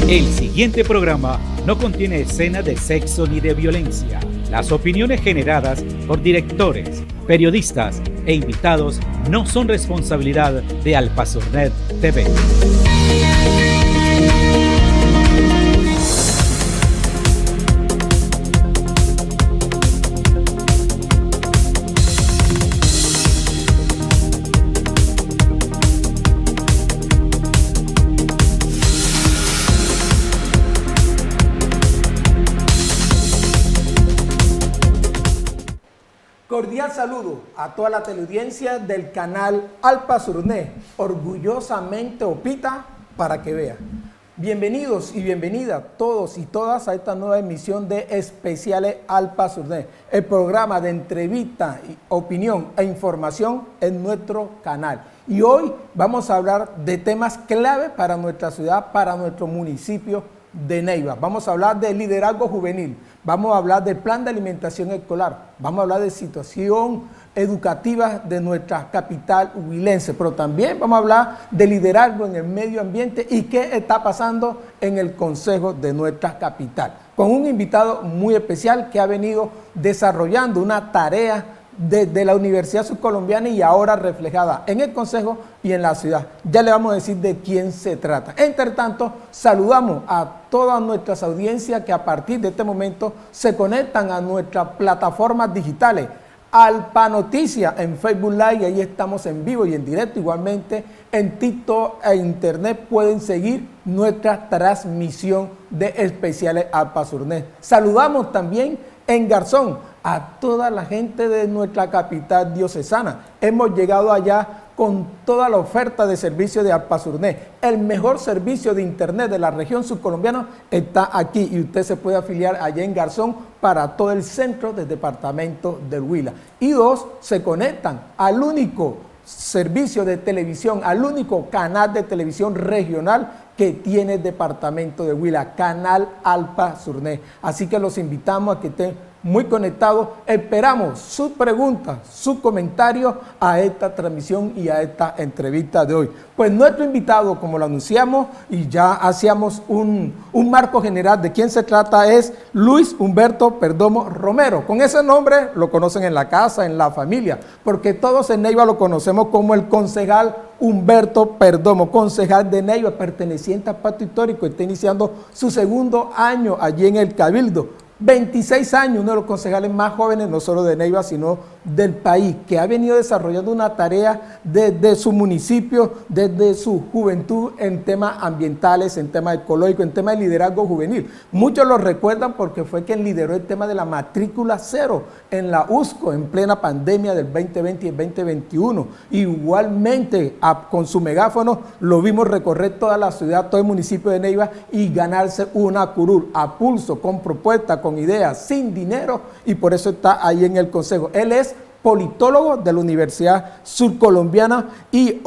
El siguiente programa no contiene escenas de sexo ni de violencia. Las opiniones generadas por directores, periodistas e invitados no son responsabilidad de Alpazurnet TV. Cordial saludo a toda la teleaudiencia del canal Alpazurnet, orgullosamente Opita para que vea. Bienvenidos y bienvenidas todos y todas a esta nueva emisión de Especiales Alpazurnet, el programa de entrevista, opinión e información en nuestro canal. Y hoy vamos a hablar de temas clave para nuestra ciudad, para nuestro municipio de Neiva. Vamos a hablar de liderazgo juvenil, vamos a hablar del plan de alimentación escolar, vamos a hablar de situación educativa de nuestra capital huilense, pero también vamos a hablar de liderazgo en el medio ambiente y qué está pasando en el consejo de nuestra capital, con un invitado muy especial que ha venido desarrollando una tarea de la Universidad Subcolombiana y ahora reflejada en el Consejo y en la ciudad. Ya le vamos a decir de quién se trata. Entre tanto, saludamos a todas nuestras audiencias que a partir de este momento se conectan a nuestras plataformas digitales. Alpa Noticias en Facebook Live, y ahí estamos en vivo y en directo. Igualmente en TikTok e Internet pueden seguir nuestra transmisión de Especiales Alpazurnet. Saludamos también en Garzón a toda la gente de nuestra capital diocesana. Hemos llegado allá con toda la oferta de servicio de Alpazurnet. El mejor servicio de internet de la región subcolombiana está aquí y usted se puede afiliar allá en Garzón para todo el centro del departamento del Huila. Y dos, se conectan al único servicio de televisión, al único canal de televisión regional que tiene el departamento de Huila, Canal Alpazurnet. Así que los invitamos a que estén muy conectados. Esperamos sus preguntas, sus comentarios a esta transmisión y a esta entrevista de hoy. Pues nuestro invitado, como lo anunciamos y ya hacíamos un marco general de quién se trata, es Luis Humberto Perdomo Romero. Con ese nombre lo conocen en la casa, en la familia, porque todos en Neiva lo conocemos como el concejal Humberto Perdomo, concejal de Neiva, perteneciente al Pacto Histórico. Está iniciando su segundo año allí en el Cabildo. 26 años, uno de los concejales más jóvenes, no solo de Neiva, sino del país, que ha venido desarrollando una tarea desde su municipio, desde su juventud en temas ambientales, en temas ecológicos, en temas de liderazgo juvenil. Muchos lo recuerdan porque fue quien lideró el tema de la matrícula cero en la USCO en plena pandemia del 2020 y el 2021. Igualmente, con su megáfono, lo vimos recorrer toda la ciudad, todo el municipio de Neiva y ganarse una curul a pulso, con propuestas, con ideas, sin dinero, y por eso está ahí en el consejo. Él es politólogo de la Universidad Subcolombiana y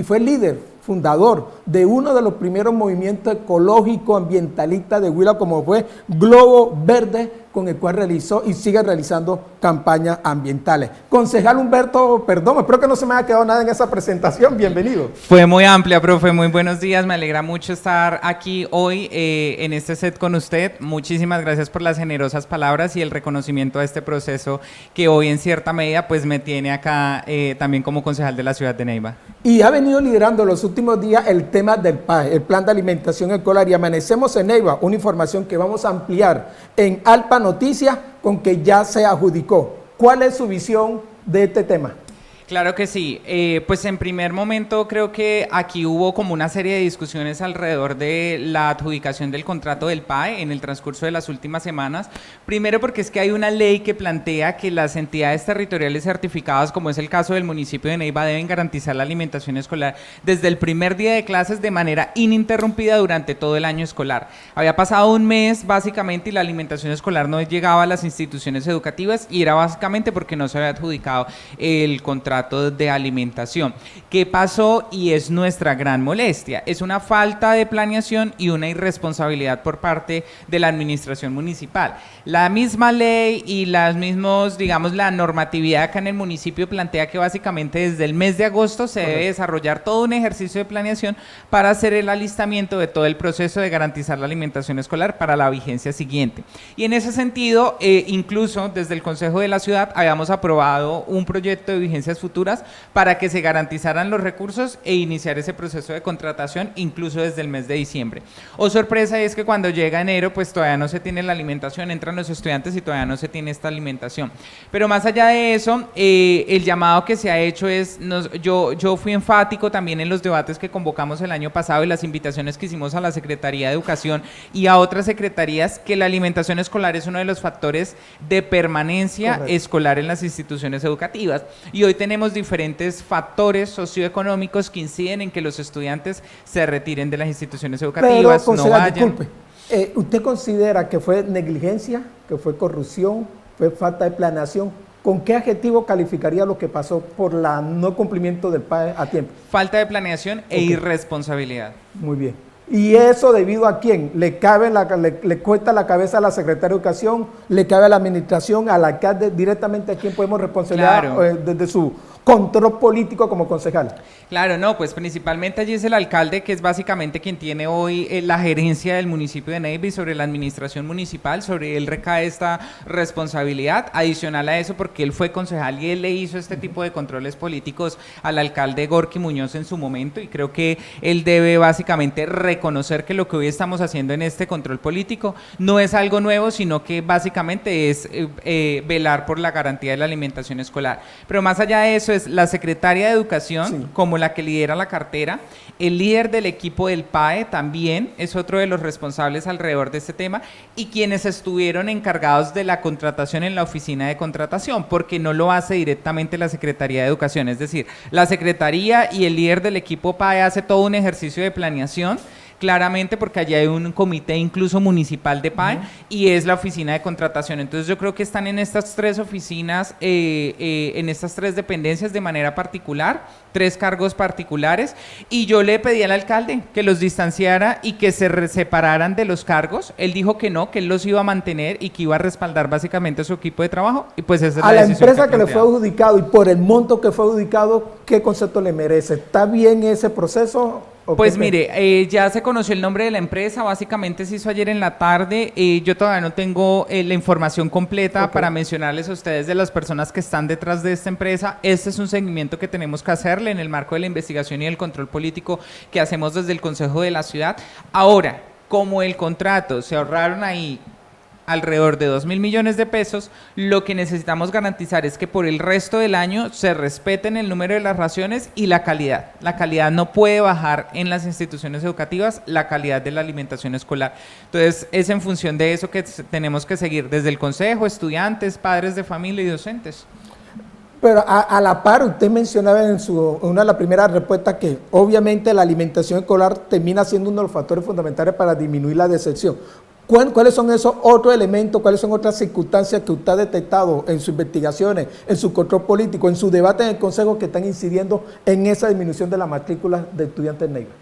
fue líder, fundador de uno de los primeros movimientos ecológicos ambientalistas de Huila, como fue Globo Verde, con el cual realizó y sigue realizando campañas ambientales. Concejal Humberto Perdomo, espero que no se me haya quedado nada en esa presentación, bienvenido. Fue muy amplia, profe, muy buenos días, me alegra mucho estar aquí hoy en este set con usted. Muchísimas gracias por las generosas palabras y el reconocimiento a este proceso que hoy en cierta medida pues me tiene acá también como concejal de la ciudad de Neiva. Y ha venido liderando los últimos días el tema del PAE, el Plan de Alimentación Escolar, y amanecemos en Neiva, una información que vamos a ampliar en Alpa Noticias con que ya se adjudicó. ¿Cuál es su visión de este tema? Claro que sí, pues en primer momento creo que aquí hubo como una serie de discusiones alrededor de la adjudicación del contrato del PAE en el transcurso de las últimas semanas. Primero porque es que hay una ley que plantea que las entidades territoriales certificadas, como es el caso del municipio de Neiva, deben garantizar la alimentación escolar desde el primer día de clases de manera ininterrumpida durante todo el año escolar. Había pasado un mes básicamente y la alimentación escolar no llegaba a las instituciones educativas y era básicamente porque no se había adjudicado el contrato contrato de alimentación. ¿Qué pasó? Y es nuestra gran molestia. Es una falta de planeación y una irresponsabilidad por parte de la administración municipal. La misma ley y las mismos, digamos, la normatividad acá en el municipio plantea que básicamente desde el mes de agosto se debe desarrollar todo un ejercicio de planeación para hacer el alistamiento de todo el proceso de garantizar la alimentación escolar para la vigencia siguiente. Y en ese sentido, incluso desde el Consejo de la Ciudad habíamos aprobado un proyecto de vigencias futuras para que se garantizaran los recursos e iniciar ese proceso de contratación incluso desde el mes de diciembre. Sorpresa es que cuando llega enero pues todavía no se tiene la alimentación, entran los estudiantes y todavía no se tiene esta alimentación. Pero más allá de eso, el llamado que se ha hecho es, yo fui enfático también en los debates que convocamos el año pasado y las invitaciones que hicimos a la Secretaría de Educación y a otras secretarías, que la alimentación escolar es uno de los factores de permanencia escolar en las instituciones educativas. Y hoy tenemos diferentes factores socioeconómicos que inciden en que los estudiantes se retiren de las instituciones educativas, pero, no vayan. Disculpe, ¿usted considera que fue negligencia, que fue corrupción, fue falta de planeación? ¿Con qué adjetivo calificaría lo que pasó por la no cumplimiento del PAE a tiempo? Falta de planeación e irresponsabilidad. Muy bien. ¿Y eso debido a quién? ¿Le cuesta la cabeza a la Secretaría de Educación? ¿Le cabe a la administración, al alcalde? ¿Directamente a quién podemos responsabilizar desde su control político como concejal? Claro, no, pues principalmente allí es el alcalde, que es básicamente quien tiene hoy la gerencia del municipio de Neiva y sobre la administración municipal, sobre él recae esta responsabilidad. Adicional a eso, porque él fue concejal y él le hizo este tipo de controles políticos al alcalde Gorky Muñoz en su momento, y creo que él debe básicamente reconocer que lo que hoy estamos haciendo en este control político no es algo nuevo, sino que básicamente es velar por la garantía de la alimentación escolar. Pero más allá de eso, es la secretaria de Educación, como la que lidera la cartera, el líder del equipo del PAE también es otro de los responsables alrededor de este tema, y quienes estuvieron encargados de la contratación en la oficina de contratación, porque no lo hace directamente la Secretaría de Educación, es decir, la Secretaría y el líder del equipo PAE hace todo un ejercicio de planeación, claramente, porque allí hay un comité incluso municipal de PAE y es la oficina de contratación. Entonces yo creo que están en estas tres oficinas, en estas tres dependencias de manera particular, tres cargos particulares, y yo le pedí al alcalde que los distanciara y que se separaran de los cargos. Él dijo que no, que él los iba a mantener y que iba a respaldar básicamente a su equipo de trabajo, y pues esa es a la empresa que le fue adjudicado y por el monto que fue adjudicado, ¿qué concepto le merece? ¿Está bien ese proceso? Pues mire, ya se conoció el nombre de la empresa, básicamente se hizo ayer en la tarde, yo todavía no tengo la información completa para mencionarles a ustedes de las personas que están detrás de esta empresa. Este es un seguimiento que tenemos que hacerle en el marco de la investigación y el control político que hacemos desde el Consejo de la Ciudad. Ahora, como el contrato se ahorraron ahí alrededor de 2.000 millones de pesos, lo que necesitamos garantizar es que por el resto del año se respeten el número de las raciones y la calidad. La calidad no puede bajar en las instituciones educativas, la calidad de la alimentación escolar. Entonces, es en función de eso que tenemos que seguir desde el consejo, estudiantes, padres de familia y docentes. Pero a la par, usted mencionaba en una de las primeras respuestas que obviamente la alimentación escolar termina siendo uno de los factores fundamentales para disminuir la deserción. ¿Cuáles son esos otros elementos, cuáles son otras circunstancias que usted ha detectado en sus investigaciones, en su control político, en su debate en el Consejo que están incidiendo en esa disminución de la matrícula de estudiantes negros?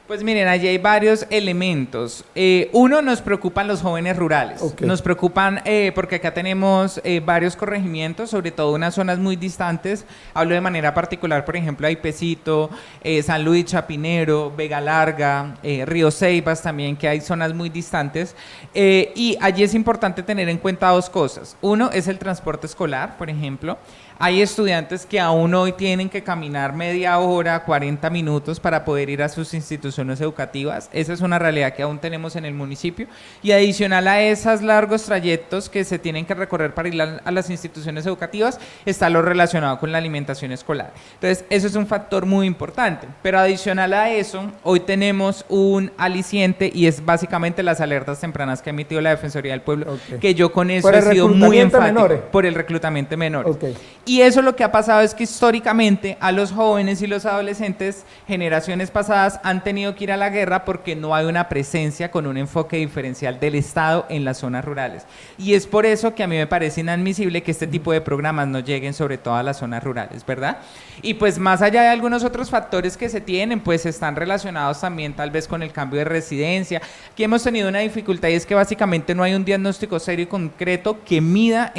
Pues miren, allí hay varios elementos. Uno, nos preocupan los jóvenes rurales. Nos preocupan porque acá tenemos varios corregimientos, sobre todo unas zonas muy distantes. Hablo de manera particular, por ejemplo, Aipecito, San Luis, Chapinero, Vega Larga, Río Ceibas también, que hay zonas muy distantes. Y allí es importante tener en cuenta dos cosas. Uno es el transporte escolar, por ejemplo. Hay estudiantes que aún hoy tienen que caminar media hora, 40 minutos para poder ir a sus instituciones educativas. Esa es una realidad que aún tenemos en el municipio. Y adicional a esos largos trayectos que se tienen que recorrer para ir a las instituciones educativas, está lo relacionado con la alimentación escolar. Entonces, eso es un factor muy importante. Pero adicional a eso, hoy tenemos un aliciente y es básicamente las alertas tempranas que ha emitido la Defensoría del Pueblo, que yo con eso he sido muy enfático por el reclutamiento de menores. Y eso lo que ha pasado es que históricamente a los jóvenes y los adolescentes, generaciones pasadas, han tenido que ir a la guerra porque no hay una presencia con un enfoque diferencial del Estado en las zonas rurales. Y es por eso que a mí me parece inadmisible que este tipo de programas no lleguen sobre todo a las zonas rurales, ¿verdad? Y pues más allá de algunos otros factores que se tienen, pues están relacionados también tal vez con el cambio de residencia. Aquí hemos tenido una dificultad y es que básicamente no hay un diagnóstico serio y concreto que mida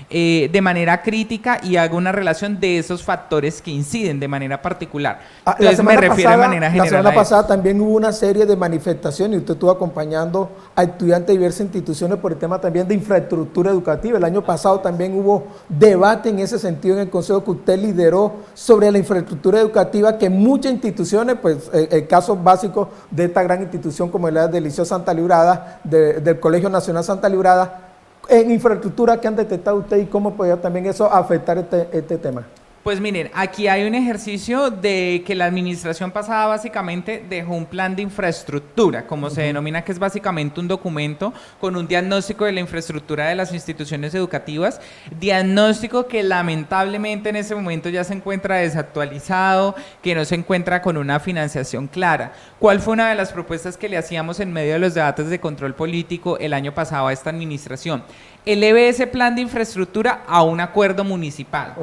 de manera crítica y haga una relación de esos factores que inciden de manera particular. Entonces me refiero de manera general. La semana pasada también hubo una serie de manifestaciones y usted estuvo acompañando a estudiantes de diversas instituciones por el tema también de infraestructura educativa. El año pasado también hubo debate en ese sentido en el consejo que usted lideró sobre la infraestructura educativa, que muchas instituciones, pues casos básicos de esta gran institución como la del Liceo Santa Librada, del Colegio Nacional Santa Librada, en infraestructura que han detectado usted y cómo podría también eso afectar este tema. Pues miren, aquí hay un ejercicio de que la administración pasada básicamente dejó un plan de infraestructura, como se denomina, que es básicamente un documento con un diagnóstico de la infraestructura de las instituciones educativas, diagnóstico que lamentablemente en ese momento ya se encuentra desactualizado, que no se encuentra con una financiación clara. ¿Cuál fue una de las propuestas que le hacíamos en medio de los debates de control político el año pasado a esta administración? Eleve ese plan de infraestructura a un acuerdo municipal,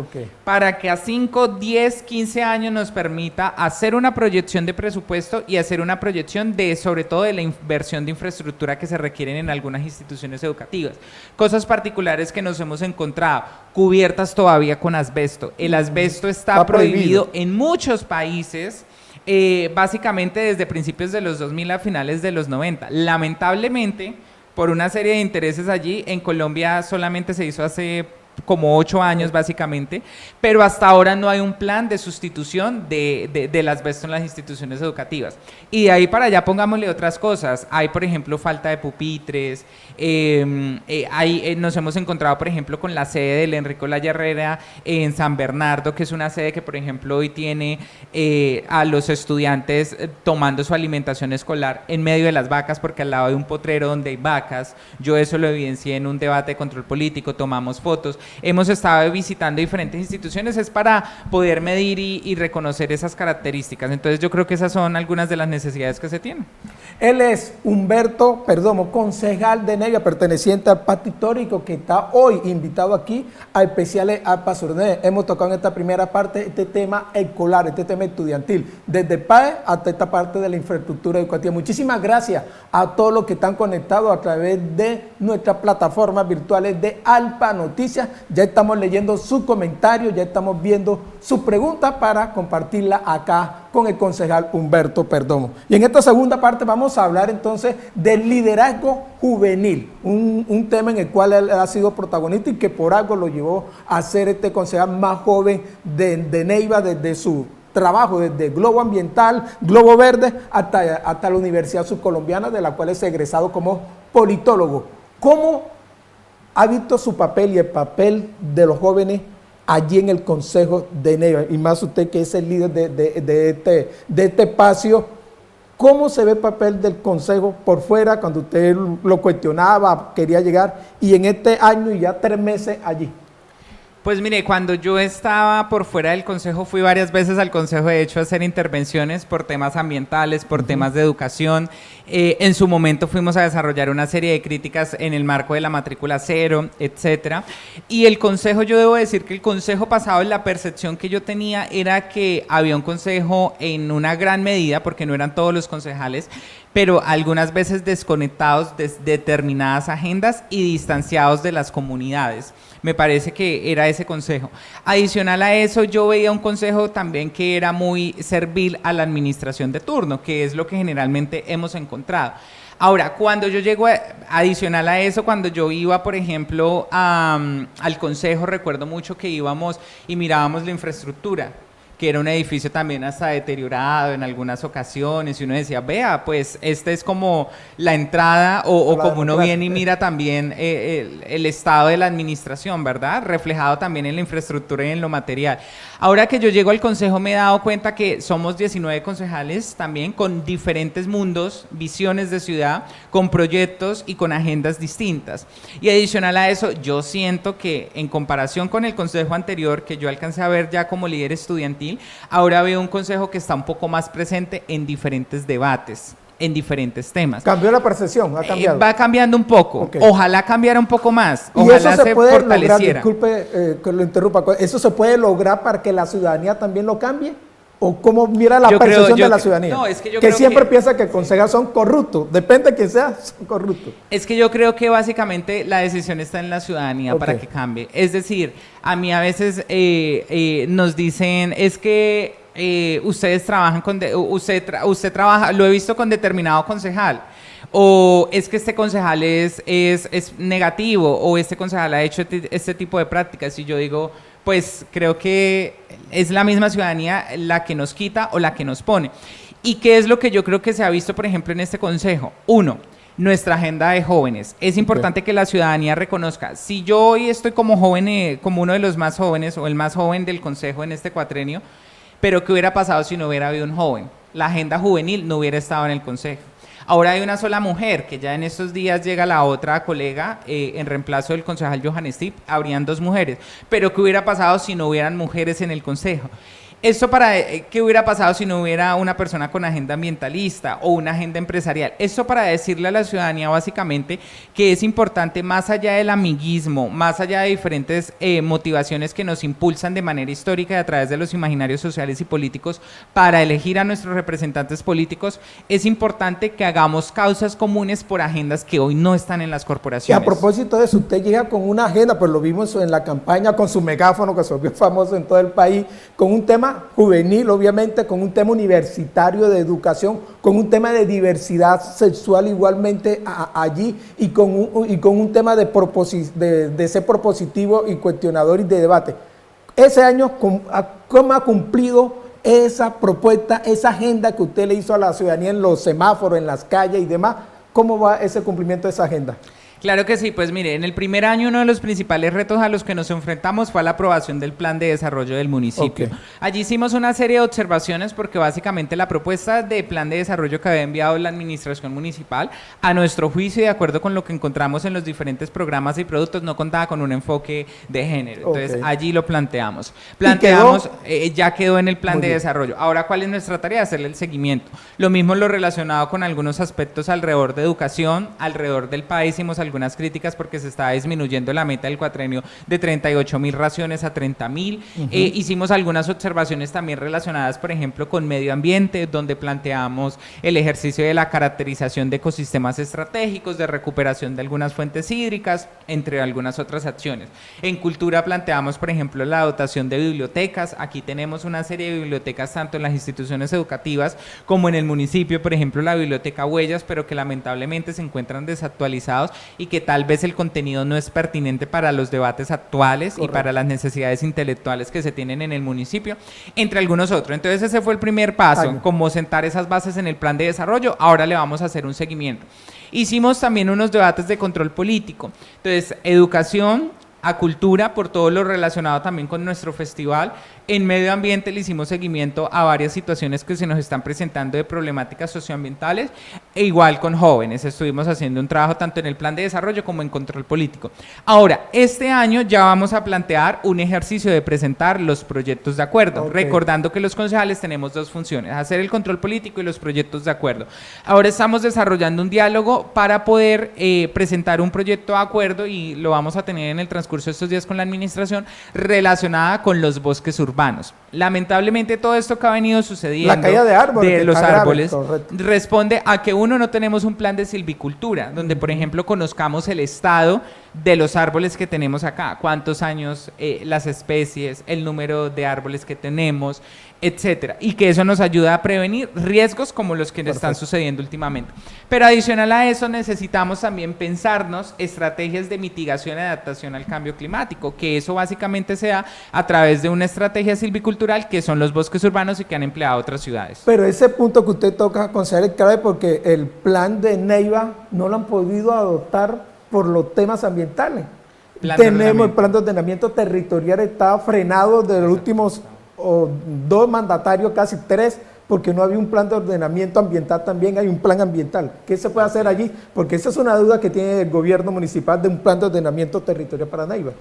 para que a 5, 10, 15 años nos permita hacer una proyección de presupuesto y hacer una proyección de, sobre todo, de la inversión de infraestructura que se requieren en algunas instituciones educativas. Cosas particulares que nos hemos encontrado, cubiertas todavía con asbesto. El asbesto está prohibido en muchos países, básicamente desde principios de los 2000 a finales de los 90. Lamentablemente, por una serie de intereses allí, en Colombia solamente se hizo hace como 8 años básicamente, pero hasta ahora no hay un plan de sustitución del asbesto en las instituciones educativas. Y de ahí para allá pongámosle otras cosas. Hay, por ejemplo, falta de pupitres, nos hemos encontrado, por ejemplo, con la sede del Enrico Laya Herrera en San Bernardo, que es una sede que, por ejemplo, hoy tiene a los estudiantes tomando su alimentación escolar en medio de las vacas, porque al lado de un potrero donde hay vacas. Yo eso lo evidencié en un debate de control político, tomamos fotos. Hemos estado visitando diferentes instituciones, es para poder medir y reconocer esas características. Entonces yo creo que esas son algunas de las necesidades que se tienen. Él es Humberto Perdomo, concejal de Neiva, perteneciente al pacto histórico, que está hoy invitado aquí a especiales ALPA Surné. Hemos tocado en esta primera parte este tema escolar, este tema estudiantil, desde PAE hasta esta parte de la infraestructura educativa. Muchísimas gracias a todos los que están conectados a través de nuestras plataformas virtuales de ALPA Noticias. Ya estamos leyendo sus comentarios, ya estamos viendo sus preguntas para compartirla acá con el concejal Humberto Perdomo. Y en esta segunda parte vamos a hablar entonces del liderazgo juvenil, un tema en el cual él ha sido protagonista y que por algo lo llevó a ser este concejal más joven de Neiva, desde su trabajo desde Globo Ambiental, Globo Verde, hasta la Universidad Subcolombiana, de la cual es egresado como politólogo. ¿Cómo ha visto su papel y el papel de los jóvenes allí en el Consejo de Neiva? Y más usted que es el líder de este espacio, ¿cómo se ve el papel del Consejo por fuera cuando usted lo cuestionaba, quería llegar, y en este año y ya 3 meses allí? Pues mire, cuando yo estaba por fuera del Consejo, fui varias veces al Consejo, de hecho, a hacer intervenciones por temas ambientales, por temas de educación. En su momento fuimos a desarrollar una serie de críticas en el marco de la matrícula cero, etcétera. Y el Consejo, yo debo decir que el Consejo pasado, la percepción que yo tenía era que había un Consejo en una gran medida, porque no eran todos los concejales, pero algunas veces desconectados de determinadas agendas y distanciados de las comunidades. Me parece que era ese consejo. Adicional a eso, yo veía un consejo también que era muy servil a la administración de turno, que es lo que generalmente hemos encontrado. Ahora, cuando yo llego, adicional a eso, cuando yo iba, por ejemplo, al consejo, recuerdo mucho que íbamos y mirábamos la infraestructura. que era un edificio también hasta deteriorado en algunas ocasiones, y uno decía, vea, pues esta es como la entrada, o como uno viene y mira también el estado de la administración, ¿verdad? Reflejado también en la infraestructura y en lo material. Ahora que yo llego al consejo me he dado cuenta que somos 19 concejales también con diferentes mundos, visiones de ciudad, con proyectos y con agendas distintas. Y adicional a eso, yo siento que en comparación con el consejo anterior, que yo alcancé a ver ya como líder estudiantil, ahora veo un consejo que está un poco más presente en diferentes debates, en diferentes temas. ¿Cambió la percepción? ¿Ha cambiado? Va cambiando un poco. Okay. Ojalá cambiara un poco más. ¿Y ojalá eso se puede lograr? fortaleciera. Disculpe que lo interrumpa. ¿Eso se puede lograr para que la ciudadanía también lo cambie? ¿O cómo mira la percepción de la ciudadanía? No, es que yo que creo siempre piensa que concejales son corruptos. Depende de quién sea, son corruptos. Es que yo creo que básicamente la decisión está en la ciudadanía para que cambie. Es decir, a mí a veces nos dicen, es que ustedes trabajan con, usted trabaja, lo he visto con determinado concejal, o es que este concejal es negativo, o este concejal ha hecho este tipo de prácticas, y yo digo, pues creo que es la misma ciudadanía la que nos quita o la que nos pone. ¿Y qué es lo que yo creo que se ha visto, por ejemplo, en este consejo? Uno, nuestra agenda de jóvenes. Es importante que la ciudadanía reconozca, si yo hoy estoy como joven, como uno de los más jóvenes o el más joven del consejo en este cuatrenio, pero ¿qué hubiera pasado si no hubiera habido un joven? La agenda juvenil no hubiera estado en el consejo. Ahora hay una sola mujer, que ya en estos días llega la otra colega en reemplazo del concejal Johan Stip, habrían 2 mujeres. Pero ¿qué hubiera pasado si no hubieran mujeres en el consejo? Esto ¿qué hubiera pasado si no hubiera una persona con agenda ambientalista o una agenda empresarial? Esto para decirle a la ciudadanía básicamente que es importante, más allá del amiguismo, más allá de diferentes motivaciones que nos impulsan de manera histórica y a través de los imaginarios sociales y políticos para elegir a nuestros representantes políticos, es importante que hagamos causas comunes por agendas que hoy no están en las corporaciones. Y a propósito de eso, usted llega con una agenda, pues lo vimos en la campaña con su megáfono que se volvió famoso en todo el país, con un tema juvenil, obviamente, con un tema universitario de educación, con un tema de diversidad sexual igualmente allí, y con un tema de ser propositivo y cuestionador y de debate. Ese año, ¿cómo ha cumplido esa propuesta, esa agenda que usted le hizo a la ciudadanía en los semáforos, en las calles y demás? ¿Cómo va ese cumplimiento de esa agenda? Claro que sí, pues mire, en el primer año uno de los principales retos a los que nos enfrentamos fue la aprobación del plan de desarrollo del municipio. Okay. Allí hicimos una serie de observaciones porque básicamente la propuesta de plan de desarrollo que había enviado la administración municipal, a nuestro juicio y de acuerdo con lo que encontramos en los diferentes programas y productos, no contaba con un enfoque de género. Entonces allí lo planteamos. Ya quedó en el plan de desarrollo. Ahora, ¿cuál es nuestra tarea? Hacerle el seguimiento. Lo mismo lo relacionado con algunos aspectos alrededor de educación, alrededor del país, hicimos algunas críticas porque se está disminuyendo la meta del cuatrenio de 38.000 raciones a 30.000. Hicimos algunas observaciones también relacionadas, por ejemplo, con medio ambiente, donde planteamos el ejercicio de la caracterización de ecosistemas estratégicos, de recuperación de algunas fuentes hídricas, entre algunas otras acciones. En cultura planteamos, por ejemplo, la dotación de bibliotecas. Aquí tenemos una serie de bibliotecas tanto en las instituciones educativas como en el municipio, por ejemplo, la biblioteca Huellas, pero que lamentablemente se encuentran desactualizados y que tal vez el contenido no es pertinente para los debates actuales. Correcto. Y para las necesidades intelectuales que se tienen en el municipio, entre algunos otros. Entonces ese fue el primer paso, como sentar esas bases en el plan de desarrollo. Ahora le vamos a hacer un seguimiento. Hicimos también unos debates de control político. Entonces, educación, a cultura, por todo lo relacionado también con nuestro festival. En medio ambiente le hicimos seguimiento a varias situaciones que se nos están presentando de problemáticas socioambientales, e igual con jóvenes. Estuvimos haciendo un trabajo tanto en el plan de desarrollo como en control político. Ahora, este año ya vamos a plantear un ejercicio de presentar los proyectos de acuerdo, recordando que los concejales tenemos 2 funciones, hacer el control político y los proyectos de acuerdo. Ahora estamos desarrollando un diálogo para poder presentar un proyecto de acuerdo, y lo vamos a tener en el transcurso de estos días con la administración, relacionada con los bosques urbanos. Lamentablemente todo esto que ha venido sucediendo, la caída de árboles, de los árboles, responde a que no tenemos un plan de silvicultura, donde por ejemplo conozcamos el estado de los árboles que tenemos acá, cuántos años, las especies, el número de árboles que tenemos, etcétera, y que eso nos ayuda a prevenir riesgos como los que están sucediendo últimamente. Pero adicional a eso necesitamos también pensarnos estrategias de mitigación y adaptación al cambio climático, que eso básicamente sea a través de una estrategia silvicultural que son los bosques urbanos y que han empleado otras ciudades. Pero ese punto que usted toca, concejal, es clave porque el plan de Neiva no lo han podido adoptar por los temas ambientales. Tenemos el plan de ordenamiento territorial, está frenado de los últimos 2 mandatarios, casi 3, porque no había un plan de ordenamiento ambiental, también hay un plan ambiental. ¿Qué se puede hacer allí? Porque esa es una duda que tiene el gobierno municipal de un plan de ordenamiento territorial para Neiva.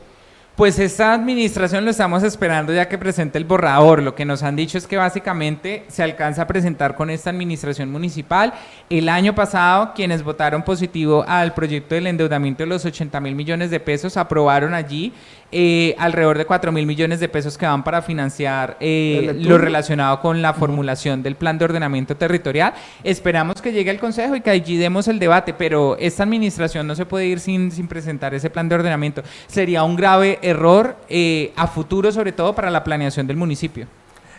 Pues esta administración lo estamos esperando ya que presente el borrador. Lo que nos han dicho es que básicamente se alcanza a presentar con esta administración municipal. El año pasado, quienes votaron positivo al proyecto del endeudamiento de los 80.000 millones de pesos, aprobaron allí alrededor de 4.000 millones de pesos que van para financiar lo relacionado con la formulación del plan de ordenamiento territorial. Esperamos que llegue al Consejo y que allí demos el debate, pero esta administración no se puede ir sin presentar ese plan de ordenamiento. Sería un grave error a futuro, sobre todo para la planeación del municipio.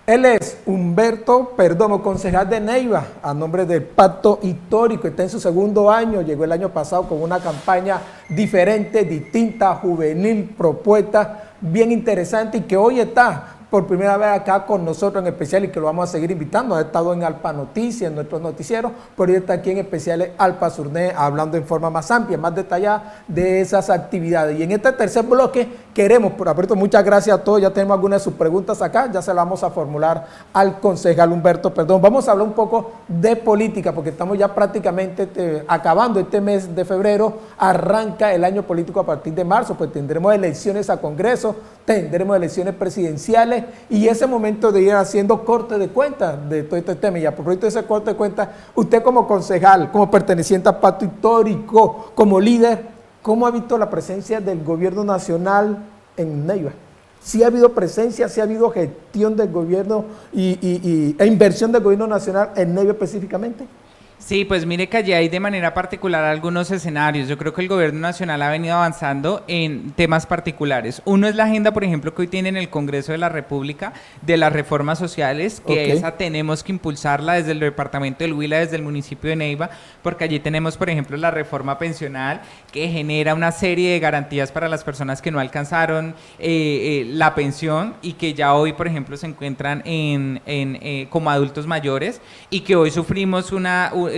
Él es Humberto Perdomo, concejal de Neiva, a nombre del Pacto Histórico. Está en su 2º año, llegó el año pasado con una campaña diferente, distinta, juvenil, propuesta bien interesante y que hoy está por primera vez acá con nosotros en especial y que lo vamos a seguir invitando. Ha estado en Alpa Noticias, en nuestros noticieros, pero hoy está aquí en especial Alpa Surné hablando en forma más amplia, más detallada de esas actividades. Y en este tercer bloque queremos, por aperto, muchas gracias a todos, ya tenemos algunas de sus preguntas acá, ya se las vamos a formular al concejal Humberto Perdón. Vamos a hablar un poco de política, porque estamos ya prácticamente acabando este mes de febrero, arranca el año político a partir de marzo, pues tendremos elecciones a Congreso, tendremos elecciones presidenciales, y ese momento de ir haciendo corte de cuentas de todo este tema. Y a propósito de ese corte de cuentas, usted como concejal, como perteneciente al Pacto Histórico, como líder, ¿cómo ha visto la presencia del gobierno nacional en Neiva? ¿Sí ha habido presencia, sí ha habido gestión del gobierno e inversión del gobierno nacional en Neiva específicamente? Sí, pues mire que allí hay de manera particular algunos escenarios. Yo creo que el gobierno nacional ha venido avanzando en temas particulares. Uno es la agenda, por ejemplo, que hoy tiene en el Congreso de la República de las reformas sociales, que esa tenemos que impulsarla desde el departamento del Huila, desde el municipio de Neiva, porque allí tenemos, por ejemplo, la reforma pensional, que genera una serie de garantías para las personas que no alcanzaron la pensión y que ya hoy, por ejemplo, se encuentran como adultos mayores y que hoy sufrimos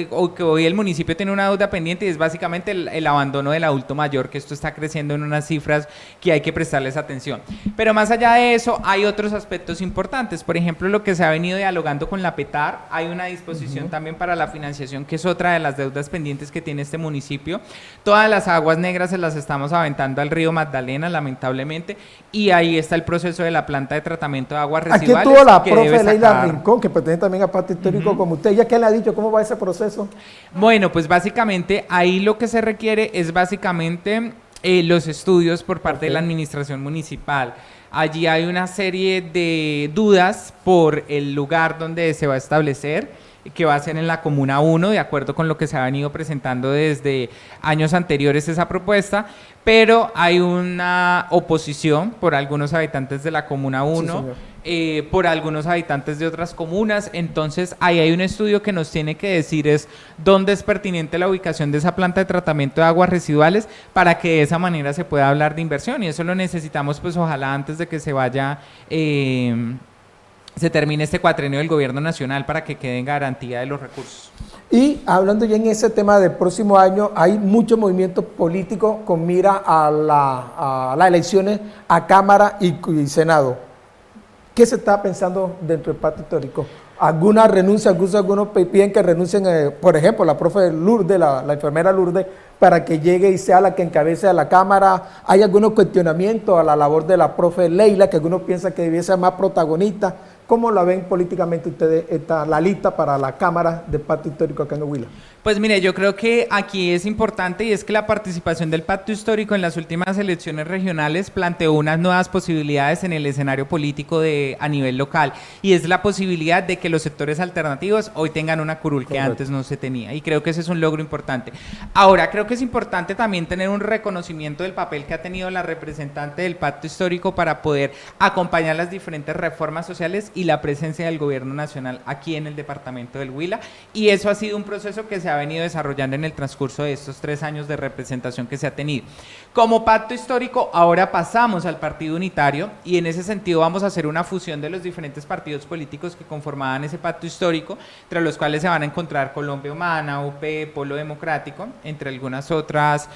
o que hoy el municipio tiene una deuda pendiente y es básicamente el abandono del adulto mayor, que esto está creciendo en unas cifras que hay que prestarles atención. Pero más allá de eso, hay otros aspectos importantes. Por ejemplo, lo que se ha venido dialogando con la PETAR, hay una disposición también para la financiación, que es otra de las deudas pendientes que tiene este municipio. Todas las aguas negras se las estamos aventando al río Magdalena, lamentablemente, y ahí está el proceso de la planta de tratamiento de aguas residuales. Aquí estuvo la profe Leila Rincón, que pertenece también a Pacto Histórico como usted. ¿Ya qué le ha dicho? ¿Cómo va ese proceso? Bueno, pues básicamente ahí lo que se requiere es básicamente los estudios por parte de la administración municipal. Allí hay una serie de dudas por el lugar donde se va a establecer, que va a ser en la Comuna 1, de acuerdo con lo que se ha venido presentando desde años anteriores esa propuesta, pero hay una oposición por algunos habitantes de la Comuna 1, por algunos habitantes de otras comunas. Entonces ahí hay un estudio que nos tiene que decir es dónde es pertinente la ubicación de esa planta de tratamiento de aguas residuales para que de esa manera se pueda hablar de inversión, y eso lo necesitamos pues ojalá antes de que se termine este cuatrenio del gobierno nacional para que quede en garantía de los recursos. Y hablando ya en ese tema del próximo año, hay muchos movimientos políticos con mira a las elecciones a Cámara y Senado. ¿Qué se está pensando dentro del Pacto Histórico? ¿Alguna renuncia? Algunos piden que renuncien, por ejemplo, la profe Lourdes, la enfermera Lourdes, para que llegue y sea la que encabece a la Cámara. ¿Hay algunos cuestionamientos a la labor de la profe Leila, que algunos piensan que debiese ser más protagonista? ¿Cómo la ven políticamente ustedes la lista para la Cámara del Pacto Histórico acá en Huila? Pues mire, yo creo que aquí es importante y es que la participación del Pacto Histórico en las últimas elecciones regionales planteó unas nuevas posibilidades en el escenario político a nivel local, y es la posibilidad de que los sectores alternativos hoy tengan una curul que antes no se tenía, y creo que ese es un logro importante. Ahora, creo que es importante también tener un reconocimiento del papel que ha tenido la representante del Pacto Histórico para poder acompañar las diferentes reformas sociales y la presencia del gobierno nacional aquí en el departamento del Huila, y eso ha sido un proceso que se ha venido desarrollando en el transcurso de estos 3 años de representación que se ha tenido. Como pacto histórico, ahora pasamos al partido unitario, y en ese sentido vamos a hacer una fusión de los diferentes partidos políticos que conformaban ese pacto histórico, entre los cuales se van a encontrar Colombia Humana, UP, Polo Democrático, entre algunas otras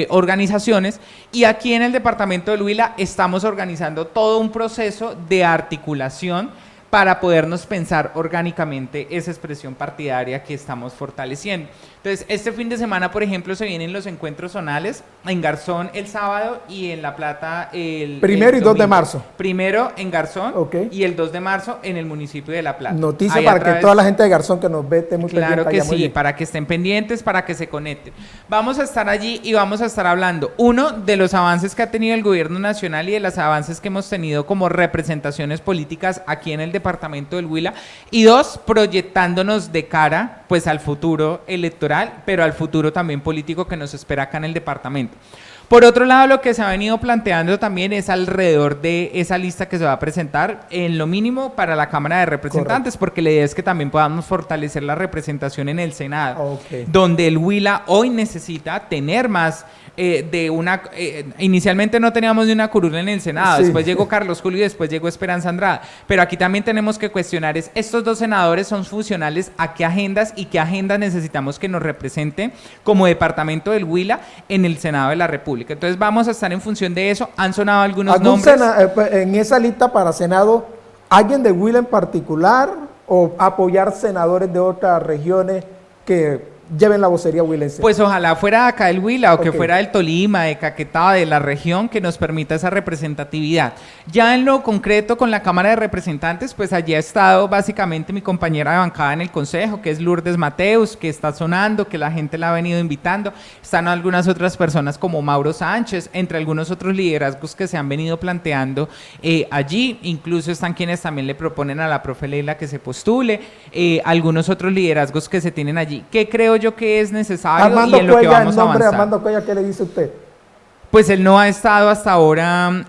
organizaciones, y aquí en el departamento del Huila estamos organizando todo un proceso de articulación para podernos pensar orgánicamente esa expresión partidaria que estamos fortaleciendo. Entonces, este fin de semana, por ejemplo, se vienen los encuentros zonales en Garzón el sábado y en La Plata el Primero y 2 de marzo. Primero en Garzón, okay, y el 2 de marzo en el municipio de La Plata. Noticia ahí para que toda la gente de Garzón que nos ve esté muy pendiente. Claro que sí, para que estén pendientes, para que se conecten. Vamos a estar allí y vamos a estar hablando, uno, de los avances que ha tenido el gobierno nacional y de los avances que hemos tenido como representaciones políticas aquí en el departamento del Huila, y dos, proyectándonos de cara pues al futuro electoral, pero al futuro también político que nos espera acá en el departamento. Por otro lado, lo que se ha venido planteando también es alrededor de esa lista que se va a presentar en lo mínimo para la Cámara de Representantes, correcto, porque la idea es que también podamos fortalecer la representación en el Senado, okay, donde el Huila hoy necesita tener más inicialmente no teníamos ni una curul en el Senado, sí, después llegó Carlos Julio y después llegó Esperanza Andrada, pero aquí también tenemos que cuestionar estos dos senadores son funcionales a qué agendas y qué agendas necesitamos que nos represente como departamento del Huila en el Senado de la República. Entonces vamos a estar en función de eso. Han sonado algunos nombres. En esa lista para Senado, ¿alguien de Huila en particular o apoyar senadores de otras regiones que lleven la vocería huilense? Pues ojalá fuera de acá del Huila o okay, que fuera del Tolima, de Caquetá, de la región, que nos permita esa representatividad. Ya en lo concreto con la Cámara de Representantes, pues allí ha estado básicamente mi compañera de bancada en el Consejo, que es Lourdes Mateus, que está sonando, que la gente la ha venido invitando. Están algunas otras personas como Mauro Sánchez, entre algunos otros liderazgos que se han venido planteando allí. Incluso están quienes también le proponen a la profe Leila que se postule, algunos otros liderazgos que se tienen allí. ¿Qué creo yo que es necesario Armando y en lo Cuella, que vamos a avanzar? Armando Cuella, ¿qué le dice usted? Pues él no ha estado hasta ahora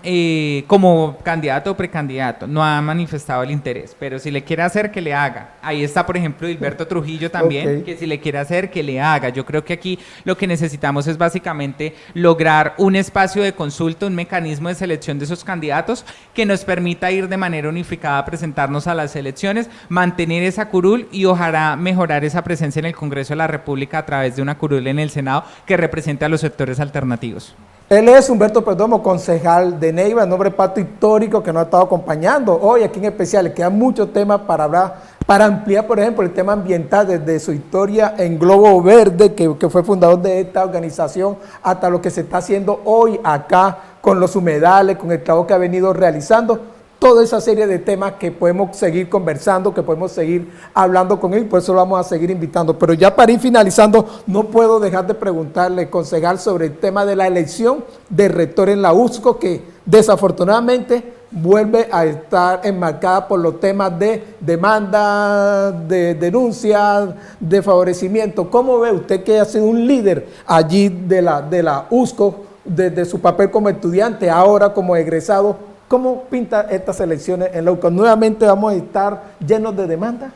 como candidato o precandidato, no ha manifestado el interés, pero si le quiere hacer, que le haga. Ahí está, por ejemplo, Hilberto Trujillo también, okay, que si le quiere hacer, que le haga. Yo creo que aquí lo que necesitamos es básicamente lograr un espacio de consulta, un mecanismo de selección de esos candidatos que nos permita ir de manera unificada a presentarnos a las elecciones, mantener esa curul y ojalá mejorar esa presencia en el Congreso de la República a través de una curul en el Senado que represente a los sectores alternativos. Él es Humberto Perdomo, concejal de Neiva, en nombre de Pacto Histórico, que nos ha estado acompañando hoy aquí en especial. Le quedan muchos temas para hablar, para ampliar, por ejemplo, el tema ambiental desde su historia en Globo Verde, que fue fundador de esta organización, hasta lo que se está haciendo hoy acá con los humedales, con el trabajo que ha venido realizando. Toda esa serie de temas que podemos seguir conversando, que podemos seguir hablando con él, por eso lo vamos a seguir invitando. Pero ya para ir finalizando, no puedo dejar de preguntarle, concejal, sobre el tema de la elección de rector en la USCO, que desafortunadamente vuelve a estar enmarcada por los temas de demanda, de denuncia, de favorecimiento. ¿Cómo ve usted, que ha sido un líder allí de la USCO, desde su papel como estudiante, ahora como egresado? ¿Cómo pinta estas elecciones en la USCO? ¿Nuevamente vamos a estar llenos de demandas?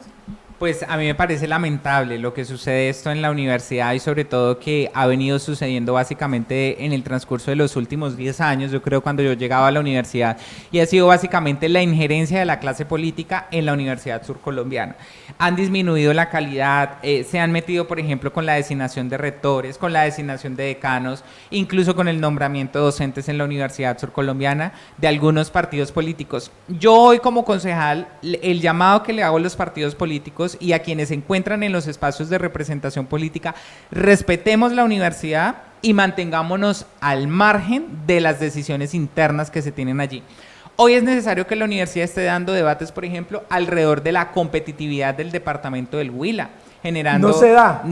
Pues a mí me parece lamentable lo que sucede esto en la universidad y sobre todo que ha venido sucediendo básicamente en el transcurso de los últimos 10 años, yo creo, cuando yo llegaba a la universidad, y ha sido básicamente la injerencia de la clase política en la Universidad Surcolombiana. Han disminuido la calidad, se han metido, por ejemplo, con la designación de rectores, con la designación de decanos, incluso con el nombramiento de docentes en la Universidad Surcolombiana de algunos partidos políticos. Yo hoy como concejal, el llamado que le hago a los partidos políticos y a quienes se encuentran en los espacios de representación política, respetemos la universidad y mantengámonos al margen de las decisiones internas que se tienen allí. Hoy es necesario que la universidad esté dando debates, por ejemplo, alrededor de la competitividad del departamento del Huila, generando... No se da.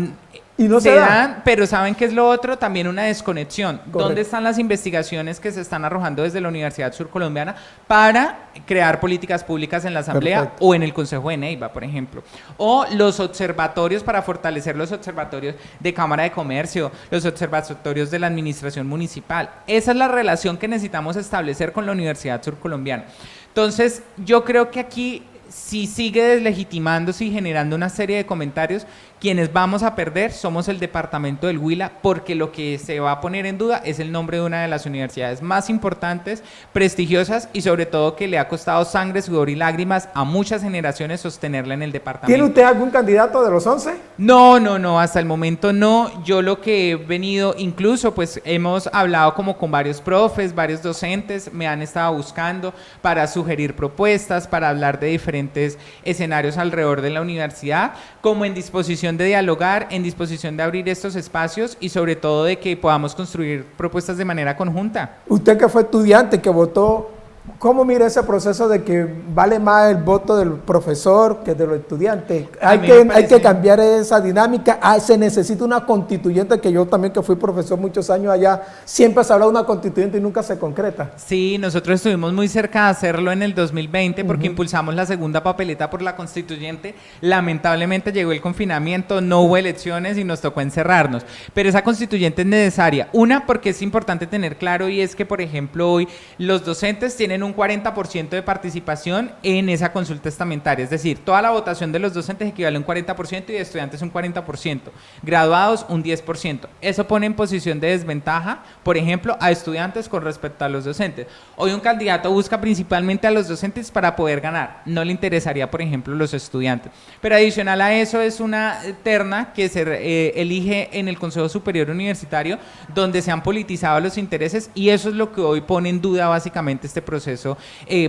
Y no se dan, pero ¿saben qué es lo otro? También una desconexión. Correcto. ¿Dónde están las investigaciones que se están arrojando desde la Universidad Surcolombiana para crear políticas públicas en la Asamblea? Perfecto. O en el Consejo de Neiva, por ejemplo? O los observatorios para fortalecer los observatorios de Cámara de Comercio, los observatorios de la Administración Municipal. Esa es la relación que necesitamos establecer con la Universidad Surcolombiana. Entonces, yo creo que aquí si sigue deslegitimándose y generando una serie de comentarios, quienes vamos a perder somos el departamento del Huila, porque lo que se va a poner en duda es el nombre de una de las universidades más importantes, prestigiosas y sobre todo que le ha costado sangre, sudor y lágrimas a muchas generaciones sostenerla en el departamento. ¿Tiene usted algún candidato de los 11? No, hasta el momento no. Yo lo que he venido, incluso pues hemos hablado como con varios profes, varios docentes, me han estado buscando para sugerir propuestas, para hablar de diferentes escenarios alrededor de la universidad, como en disposición de dialogar, en disposición de abrir estos espacios y sobre todo de que podamos construir propuestas de manera conjunta. Usted que fue estudiante, que votó, ¿cómo mira ese proceso de que vale más el voto del profesor que de los estudiantes? Hay que cambiar esa dinámica. Se necesita una constituyente, que yo también que fui profesor muchos años allá, siempre se habla de una constituyente y nunca se concreta. Sí, nosotros estuvimos muy cerca de hacerlo en el 2020 porque impulsamos la segunda papeleta por la constituyente. Lamentablemente llegó el confinamiento, no hubo elecciones y nos tocó encerrarnos. Pero esa constituyente es necesaria. Una, porque es importante tener claro, y es que, por ejemplo, hoy los docentes tienen un 40% de participación en esa consulta estamentaria, es decir, toda la votación de los docentes equivale a un 40% y de estudiantes un 40%, graduados un 10%. Eso pone en posición de desventaja, por ejemplo, a estudiantes con respecto a los docentes. Hoy un candidato busca principalmente a los docentes para poder ganar, no le interesaría, por ejemplo, los estudiantes. Pero adicional a eso es una terna que se elige en el Consejo Superior Universitario, donde se han politizado los intereses, y eso es lo que hoy pone en duda básicamente este proceso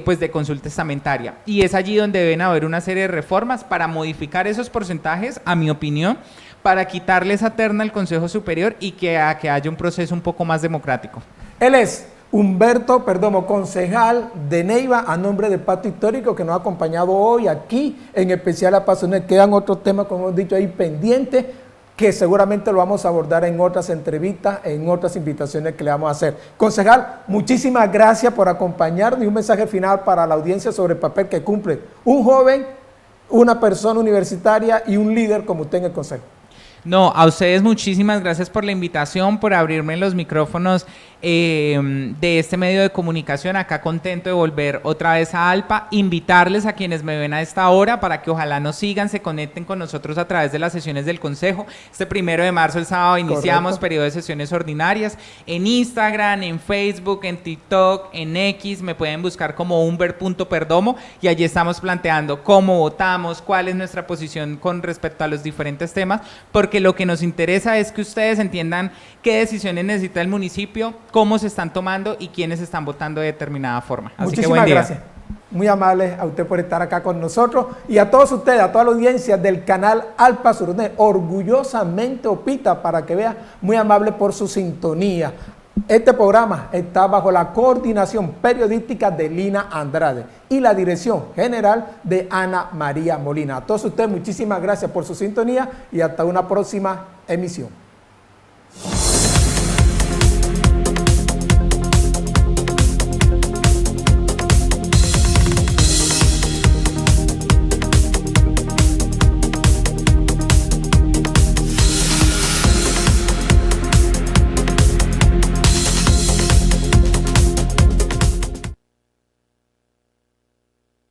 pues de consulta estamentaria, y es allí donde deben haber una serie de reformas para modificar esos porcentajes, a mi opinión, para quitarle esa terna al Consejo Superior y que haya un proceso un poco más democrático. Él es Humberto Perdomo, concejal de Neiva, a nombre del Pacto Histórico, que nos ha acompañado hoy aquí, en especial a Pasones. Quedan otros temas, como hemos dicho, ahí pendientes, que seguramente lo vamos a abordar en otras entrevistas, en otras invitaciones que le vamos a hacer. Concejal, muchísimas gracias por acompañarnos, y un mensaje final para la audiencia sobre el papel que cumple un joven, una persona universitaria y un líder como usted en el Consejo. No, a ustedes muchísimas gracias por la invitación, por abrirme los micrófonos de este medio de comunicación. Acá contento de volver otra vez a ALPA, invitarles a quienes me ven a esta hora para que ojalá nos sigan, se conecten con nosotros a través de las sesiones del Consejo. Este 1 de marzo, el sábado, iniciamos periodo de sesiones ordinarias en Instagram, en Facebook, en TikTok, en X. Me pueden buscar como humber.perdomo y allí estamos planteando cómo votamos, cuál es nuestra posición con respecto a los diferentes temas, porque lo que nos interesa es que ustedes entiendan qué decisiones necesita el municipio, cómo se están tomando y quiénes están votando de determinada forma. Así Muchísimas que buen día. Gracias. Muy amables a usted por estar acá con nosotros, y a todos ustedes, a toda la audiencia del canal Alpa Surné, orgullosamente Opita, para que vea, muy amable por su sintonía. Este programa está bajo la coordinación periodística de Lina Andrade y la dirección general de Ana María Molina. A todos ustedes, muchísimas gracias por su sintonía y hasta una próxima emisión.